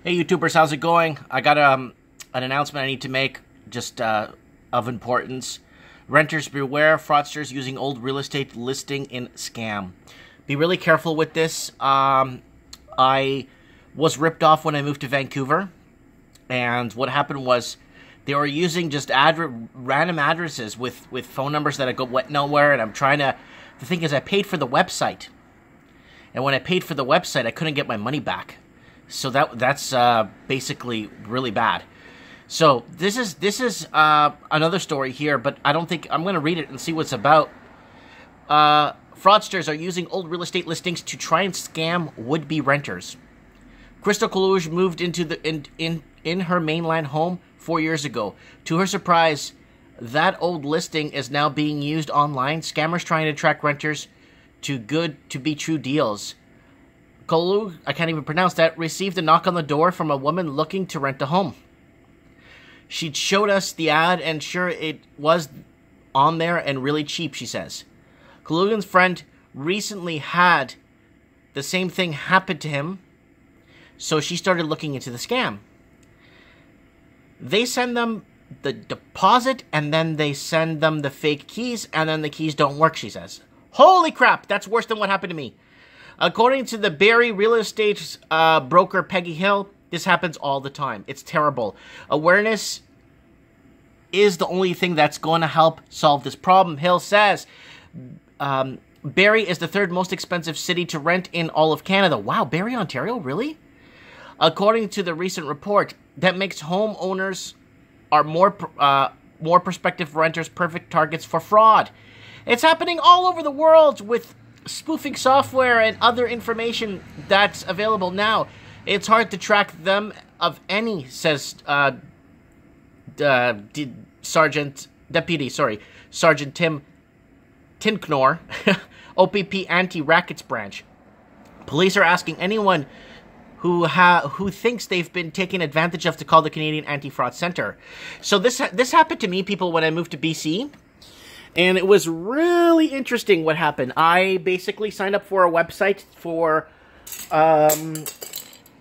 Hey YouTubers, how's it going? I got an announcement I need to make, just of importance. Renters beware, fraudsters using old real estate listing in scam. Be really careful with this. I was ripped off when I moved to Vancouver, and what happened was they were using just random addresses with phone numbers that went nowhere, and I'm trying to... The thing is, I paid for the website, and when I paid for the website, I couldn't get my money back. So that's basically really bad. So this is another story here, but I don't think I'm going to read it and see what it's about. Fraudsters are using old real estate listings to try and scam would-be renters. Colclough moved into in her mainland home 4 years ago. To her surprise, that old listing is now being used online. Scammers trying to attract renters to good-to-be-true deals. Colclough, I can't even pronounce that, received a knock on the door from a woman looking to rent a home. She showed us the ad, and sure, it was on there and really cheap, she says. Colclough's friend recently had the same thing happen to him, so she started looking into the scam. They send them the deposit, and then they send them the fake keys, and then the keys don't work, she says. Holy crap, that's worse than what happened to me. According to the Barrie real estate broker Peggy Hill, this happens all the time. It's terrible. Awareness is the only thing that's going to help solve this problem. Hill says Barrie is the third most expensive city to rent in all of Canada. Wow, Barrie, Ontario? Really? According to the recent report, that makes homeowners are more prospective renters perfect targets for fraud. It's happening all over the world with spoofing software and other information that's available now. It's hard to track them of any, says Sergeant Tim Tinknor, OPP Anti-Rackets Branch. Police are asking anyone who thinks they've been taken advantage of to call the Canadian Anti-Fraud Center. So this happened to me, people, when I moved to BC. And it was really interesting what happened. I basically signed up for a website for,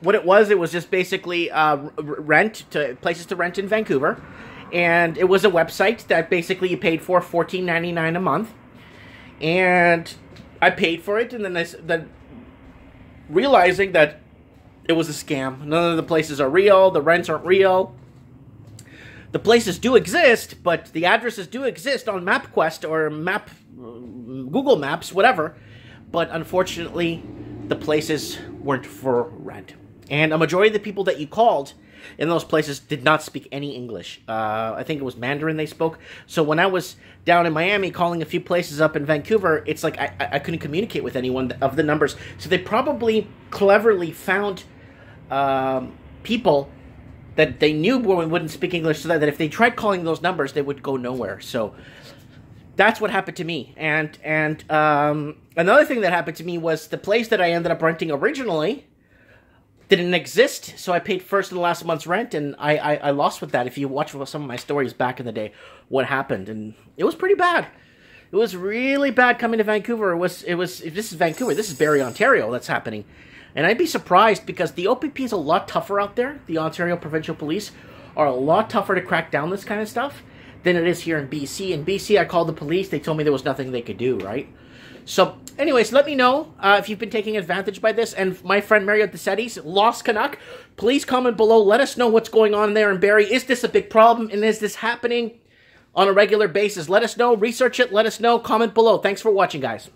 what it was just basically places to rent in Vancouver. And it was a website that basically you paid for $14.99 a month. And I paid for it, and then realizing that it was a scam. None of the places are real, the rents aren't real. The places do exist, but the addresses do exist on MapQuest or Google Maps, whatever. But unfortunately, the places weren't for rent. And a majority of the people that you called in those places did not speak any English. I think it was Mandarin they spoke. So when I was down in Miami calling a few places up in Vancouver, it's like I couldn't communicate with anyone of the numbers. So they probably cleverly found people that they knew wouldn't speak English, so that if they tried calling those numbers, they would go nowhere. So that's what happened to me. And another thing that happened to me was the place that I ended up renting originally didn't exist, so I paid first and last month's rent, and I lost with that. If you watch some of my stories back in the day, what happened, and it was pretty bad. It was really bad coming to Vancouver. If this is Vancouver, this is Barrie, Ontario, that's happening. And I'd be surprised because the OPP is a lot tougher out there. The Ontario Provincial Police are a lot tougher to crack down this kind of stuff than it is here in BC. In BC, I called the police. They told me there was nothing they could do, right? So, anyways, let me know if you've been taking advantage by this. And my friend Mario DeSettis, Lost Canuck, please comment below. Let us know what's going on there in Barrie. Is this a big problem? And is this happening on a regular basis? Let us know. Research it. Let us know. Comment below. Thanks for watching, guys.